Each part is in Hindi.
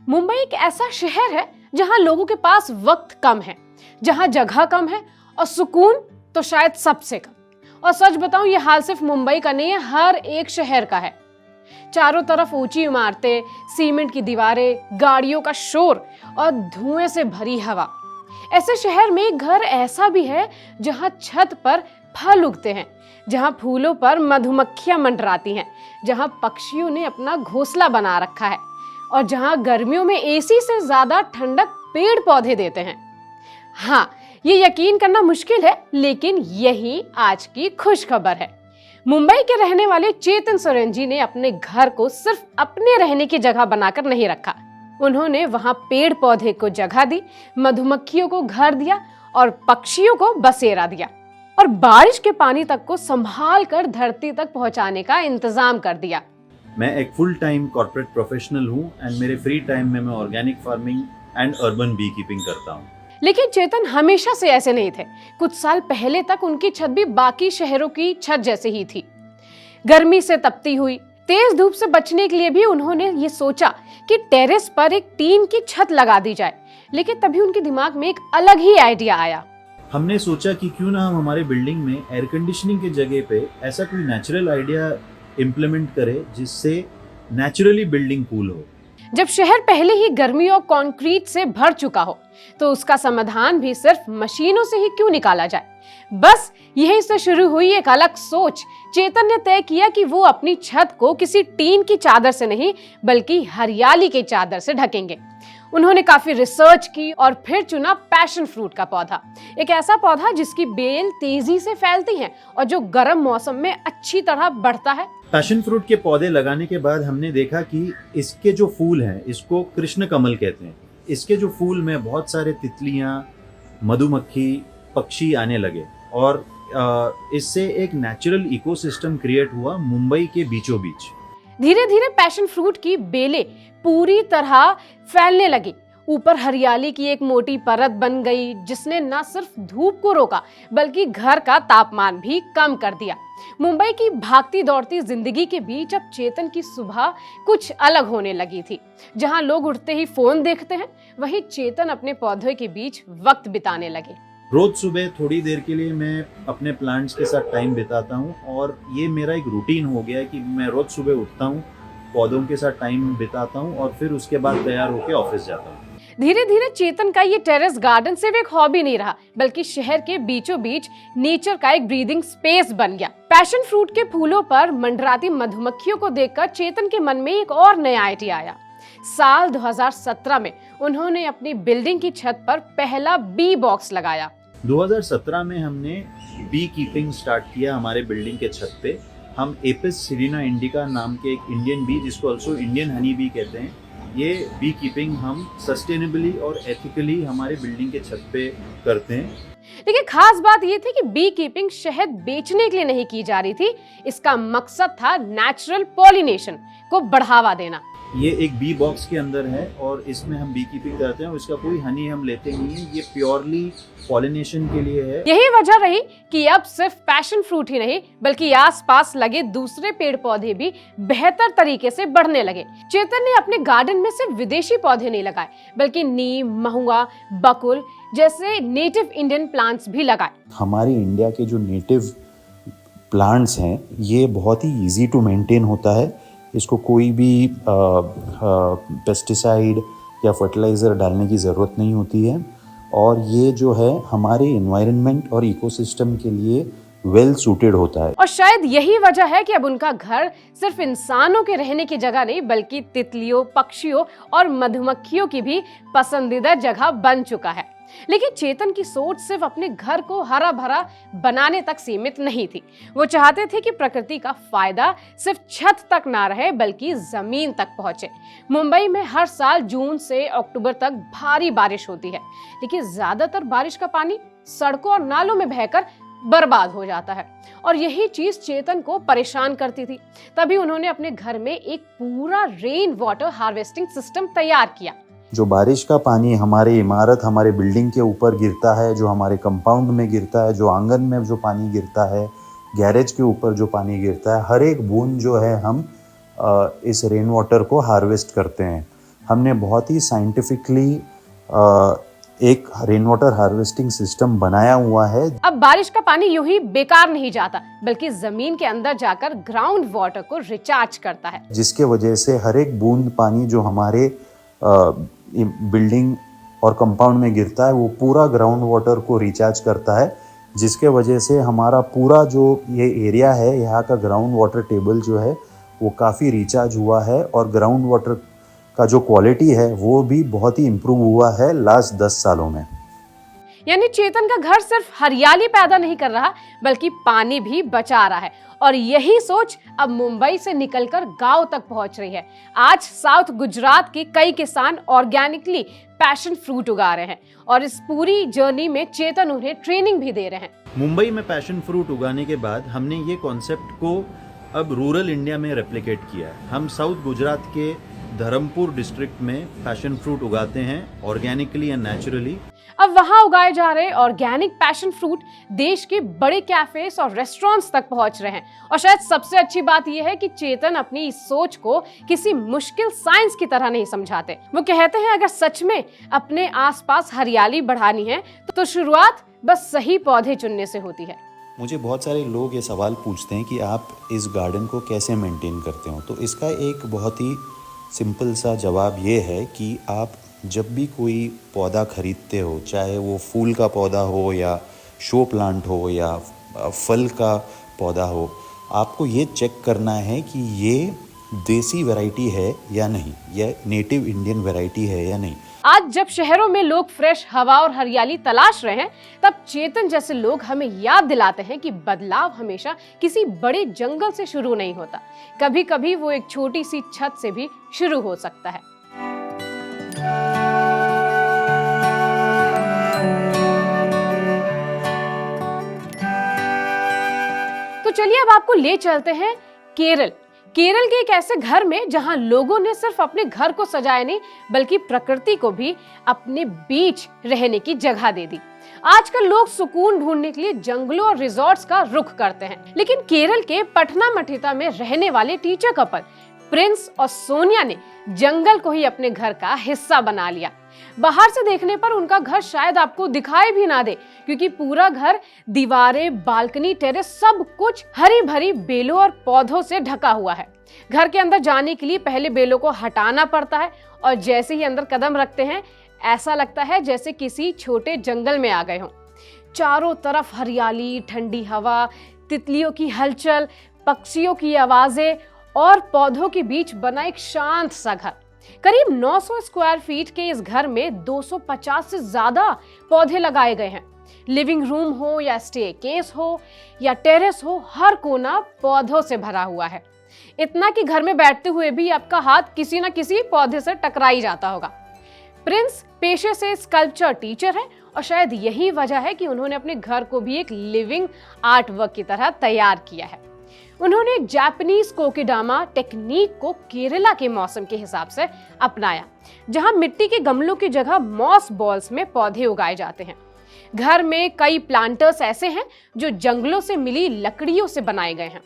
मुंबई एक ऐसा शहर है जहां लोगों के पास वक्त कम है, जहां जगह कम है और सुकून तो शायद सबसे कम। और सच बताऊं, ये हाल सिर्फ मुंबई का नहीं है, हर एक शहर का है। चारों तरफ ऊंची इमारतें, सीमेंट की दीवारें, गाड़ियों का शोर और धुएं से भरी हवा। ऐसे शहर में एक घर ऐसा भी है जहां छत पर फल उगते हैं, जहां फूलों पर मधुमक्खियां मंडराती हैं, जहां पक्षियों ने अपना घोंसला बना रखा है और जहां गर्मियों में एसी से ज्यादा ठंडक पेड़ पौधे देते हैं। हाँ, ये यकीन करना मुश्किल है, लेकिन यही आज की खुश खबर है। मुंबई के रहने वाले चेतन सोरेन जी ने अपने घर को सिर्फ अपने रहने की जगह बनाकर नहीं रखा। उन्होंने वहां पेड़ पौधे को जगह दी, मधुमक्खियों को घर दिया और पक्षियों को बसेरा दिया, और बारिश के पानी तक को संभाल कर धरती तक पहुंचाने का इंतजाम कर दिया। मैं एक फुल टाइम कॉर्पोरेट प्रोफेशनल हूँ एंड मेरे फ्री टाइम में मैं organic farming and urban beekeeping करता हूँ। लेकिन चेतन हमेशा से ऐसे नहीं थे। कुछ साल पहले तक उनकी छत भी बाकी शहरों की छत जैसे ही थी। गर्मी से तपती हुई, तेज धूप से बचने के लिए भी उन्होंने ये सोचा कि टेरेस पर एक टीन की छत लगा दी जाए। लेकिन तभी उनके दिमाग में एक अलग ही आइडिया आया। हमने सोचा कि क्यों ना हम हमारे बिल्डिंग में एयर कंडीशनिंग की जगह पे ऐसा कोई नेचुरल आइडिया इम्प्लीमेंट करें जिससे नेचुरली बिल्डिंग कूल हो। जब शहर पहले ही गर्मी और कंक्रीट से भर चुका हो, तो उसका समाधान भी सिर्फ मशीनों से ही क्यों निकाला जाए। बस यहीं से शुरू हुई एक अलग सोच। चेतन ने तय किया कि वो अपनी छत को किसी टीन की चादर से नहीं, बल्कि हरियाली की चादर से ढकेंगे। उन्होंने काफी रिसर्च की और फिर चुना पैशन फ्रूट का पौधा। एक ऐसा पौधा जिसकी बेल तेजी से फैलती हैं और जो गर्म मौसम में अच्छी तरह बढ़ता है। पैशन फ्रूट के पौधे लगाने के बाद हमने देखा कि इसके जो फूल हैं, इसको कृष्ण कमल कहते हैं। इसके जो फूल में बहुत सारे तितलियां, मधुमक्खी, पक्षी आने लगे और इससे एक नेचुरल इकोसिस्टम क्रिएट हुआ मुंबई के बीचों बीच। धीरे धीरे पैशन फ्रूट की बेलें पूरी तरह फैलने लगी। ऊपर हरियाली की एक मोटी परत बन गई, जिसने न सिर्फ धूप को रोका बल्कि घर का तापमान भी कम कर दिया। मुंबई की भागती दौड़ती जिंदगी के बीच अब चेतन की सुबह कुछ अलग होने लगी थी। जहां लोग उठते ही फोन देखते हैं, वहीं चेतन अपने पौधों के बीच वक्त बिताने लगे। रोज सुबह थोड़ी देर के लिए मैं अपने प्लांट्स के साथ टाइम बिताता हूँ और ये मेरा एक रूटीन हो गया है कि मैं रोज सुबह उठता हूँ, पौधों के साथ टाइम बिताता हूँ और फिर उसके बाद तैयार होकर ऑफिस जाता हूँ। धीरे धीरे चेतन का ये टेरेस गार्डन सिर्फ एक हॉबी नहीं रहा, बल्कि शहर के बीचों बीच नेचर का एक ब्रीदिंग स्पेस बन गया। पैशन फ्रूट के फूलों पर मंडराती मधुमक्खियों को देखकर चेतन के मन में एक और नया आइडिया आया। साल 2017 में उन्होंने अपनी बिल्डिंग की छत पर पहला बी बॉक्स लगाया। 2017 में हमने बी कीपिंग स्टार्ट किया हमारे बिल्डिंग के छत पे। हम एपिस सिरिना इंडिका नाम के एक इंडियन बी, जिसको ऑल्सो इंडियन हनी बी कहते हैं, ये बी कीपिंग हम सस्टेनेबली और एथिकली हमारे बिल्डिंग के छत पे करते हैं। लेकिन खास बात ये थी कि बी कीपिंग शहद बेचने के लिए नहीं की जा रही थी। इसका मकसद था नेचुरल पॉलिनेशन को बढ़ावा देना। ये एक बी बॉक्स के अंदर है और इसमें हम बी कीपिंग करते हैं और इसका कोई हनी हम लेते नहीं है। ये प्योरली पॉलिनेशन के लिए है। यही वजह रही कि अब सिर्फ पैशन फ्रूट ही नहीं, बल्कि आसपास लगे दूसरे पेड़ पौधे भी बेहतर तरीके से बढ़ने लगे। चेतन ने अपने गार्डन में सिर्फ विदेशी पौधे नहीं लगाए, बल्कि नीम, महुआ, बकुल जैसे नेटिव इंडियन प्लांट्स भी लगाए। हमारी इंडिया के जो नेटिव प्लांट्स हैं, ये बहुत ही इजी टू मेंटेन होता है। इसको कोई भी पेस्टिसाइड या फर्टिलाइज़र डालने की ज़रूरत नहीं होती है और ये जो है हमारे एनवायरनमेंट और इकोसिस्टम के लिए वेल सूटेड होता है। और शायद यही वजह है कि अब उनका घर सिर्फ इंसानों के रहने की जगह नहीं, बल्कि तितलियों, पक्षियों और मधुमक्खियों की भी पसंदीदा जगह बन चुका है। लेकिन चेतन की सोच सिर्फ अपने घर को हरा भरा बनाने तक सीमित नहीं थी। वो चाहते थे कि प्रकृति का फायदा सिर्फ छत तक ना रहे, बल्कि जमीन तक पहुंचे। मुंबई में हर साल जून से अक्टूबर तक भारी बारिश होती है, लेकिन ज्यादातर बारिश का पानी सड़कों और नालों में बहकर बर्बाद हो जाता है और यही चीज चेतन को परेशान करती थी। तभी उन्होंने अपने घर में एक पूरा रेन वाटर हार्वेस्टिंग सिस्टम तैयार किया। जो बारिश का पानी हमारे इमारत, हमारे बिल्डिंग के ऊपर गिरता है, जो हमारे कंपाउंड में गिरता है, जो आंगन में जो पानी गिरता है, गैरेज के ऊपर जो पानी गिरता है, हर एक बूंद जो है हम इस रेन वाटर को हार्वेस्ट करते हैं। हमने बहुत ही साइंटिफिकली एक रेन वाटर हार्वेस्टिंग सिस्टम बनाया हुआ है। अब बारिश का पानी यूं ही बेकार नहीं जाता, बल्कि जमीन के अंदर जाकर ग्राउंड वाटर को रिचार्ज करता है, जिसके वजह से हर एक बूंद पानी जो हमारे बिल्डिंग और कंपाउंड में गिरता है वो पूरा ग्राउंड वाटर को रिचार्ज करता है, जिसके वजह से हमारा पूरा जो ये एरिया है, यहाँ का ग्राउंड वाटर टेबल जो है वो काफ़ी रिचार्ज हुआ है और ग्राउंड वाटर का जो क्वालिटी है वो भी बहुत ही इम्प्रूव हुआ है लास्ट 10 सालों में। यानी चेतन का घर सिर्फ हरियाली पैदा नहीं कर रहा, बल्कि पानी भी बचा रहा है। और यही सोच अब मुंबई से निकलकर गांव तक पहुंच रही है। आज साउथ गुजरात के कई किसान ऑर्गेनिकली पैशन फ्रूट उगा रहे हैं और इस पूरी जर्नी में चेतन उन्हें ट्रेनिंग भी दे रहे हैं। मुंबई में पैशन फ्रूट उगाने के बाद हमने ये कॉन्सेप्ट को अब रूरल इंडिया में रेप्लिकेट किया है। हम साउथ गुजरात के धर्मपुर डिस्ट्रिक्ट में पैशन फ्रूट उगाते हैं ऑर्गेनिकली एंड नेचुरली। अब वहां उगाए जा रहे ऑर्गेनिक पैशन फ्रूट देश के बड़े कैफेस और रेस्टोरेंट्स तक पहुंच रहे हैं। और शायद सबसे अच्छी बात यह है कि चेतन अपनी इस सोच को किसी मुश्किल साइंस की तरह नहीं समझाते। वो कहते हैं अगर सच में अपने आसपास हरियाली बढ़ानी है तो शुरुआत बस सही पौधे चुनने से होती है। मुझे बहुत सारे लोग ये सवाल पूछते हैं कि आप इस गार्डन को कैसे मेंटेन करते हो, तो इसका एक बहुत ही सिंपल सा जवाब ये है कि आप जब भी कोई पौधा खरीदते हो, चाहे वो फूल का पौधा हो या शो प्लांट हो या फल का पौधा हो, आपको ये चेक करना है कि ये देसी वैरायटी है या नहीं, या नेटिव इंडियन वैरायटी है या नहीं। आज जब शहरों में लोग फ्रेश हवा और हरियाली तलाश रहे हैं, तब चेतन जैसे लोग हमें याद दिलाते हैं कि बदलाव हमेशा किसी बड़े जंगल से शुरू नहीं होता। कभी कभी वो एक छोटी सी छत से भी शुरू हो सकता है। तो चलिए अब आपको ले चलते हैं केरल के एक ऐसे घर में जहां लोगों ने सिर्फ अपने घर को सजाया नहीं, बल्कि प्रकृति को भी अपने बीच रहने की जगह दे दी। आजकल लोग सुकून ढूंढने के लिए जंगलों और रिजॉर्ट्स का रुख करते हैं, लेकिन केरल के पटनामथिट्टा में रहने वाले टीचर कपल प्रिंस और सोनिया ने जंगल को ही अपने घर का हिस्सा बना लिया। बाहर से देखने पर उनका घर शायद आपको दिखाई भी ना दे, क्योंकि पूरा घर दीवारें, बालकनी, टेरेस सब कुछ हरी भरी बेलों और पौधों से ढका हुआ है। घर के अंदर जाने के लिए पहले बेलों को हटाना पड़ता है और जैसे ही अंदर कदम रखते हैं ऐसा लगता है जैसे किसी छोटे जंगल में आ गए हों। चारों तरफ हरियाली, ठंडी हवा, तितलियों की हलचल, पक्षियों की आवाजें और पौधों के बीच बना एक शांत सा घर। करीब 900 स्क्वायर फीट के इस घर में 250 से ज्यादा पौधे लगाए गए हैं। लिविंग रूम हो या स्टेयरकेस हो या टेरेस हो, हर कोना पौधों से भरा हुआ है। इतना कि घर में बैठते हुए भी आपका हाथ किसी न किसी पौधे से टकरा ही जाता होगा। प्रिंस पेशे से स्कल्पचर टीचर है और शायद यही वजह है कि उन्होंने अपने घर को भी एक लिविंग आर्ट वर्क की तरह तैयार किया है। उन्होंने जापानीज कोकेडामा टेक्निक को केरला के मौसम के हिसाब से अपनाया, जहां मिट्टी के गमलों की जगह मॉस बॉल्स में पौधे उगाए जाते हैं। घर में कई प्लांटर्स ऐसे हैं जो जंगलों से मिली लकड़ियों से बनाए गए हैं।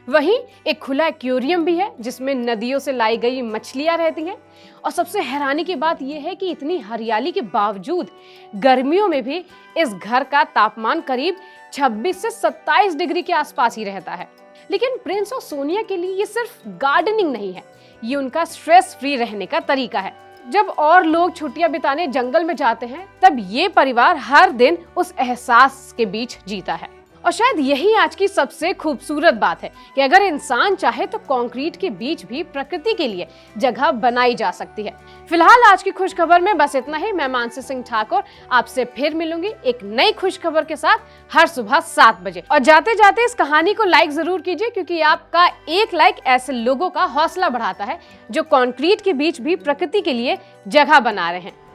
वहीं एक खुला एक्वेरियम भी है जिसमें नदियों से लाई गई मछलियां रहती हैं। और सबसे हैरानी की बात यह है कि इतनी हरियाली के बावजूद गर्मियों में भी इस घर का तापमान करीब 26 से 27 डिग्री के आसपास ही रहता है। लेकिन प्रिंस और सोनिया के लिए ये सिर्फ गार्डनिंग नहीं है, ये उनका स्ट्रेस फ्री रहने का तरीका है। जब और लोग छुट्टियां बिताने जंगल में जाते हैं, तब ये परिवार हर दिन उस एहसास के बीच जीता है। और शायद यही आज की सबसे खूबसूरत बात है कि अगर इंसान चाहे तो कंक्रीट के बीच भी प्रकृति के लिए जगह बनाई जा सकती है। फिलहाल आज की खुश खबर में बस इतना ही। मैं मानसी सिंह ठाकुर आपसे फिर मिलूंगी एक नई खुश खबर के साथ हर सुबह 7 बजे। और जाते जाते इस कहानी को लाइक जरूर कीजिए, क्योंकि आपका एक लाइक ऐसे लोगों का हौसला बढ़ाता है जो कंक्रीट के बीच भी प्रकृति के लिए जगह बना रहे हैं।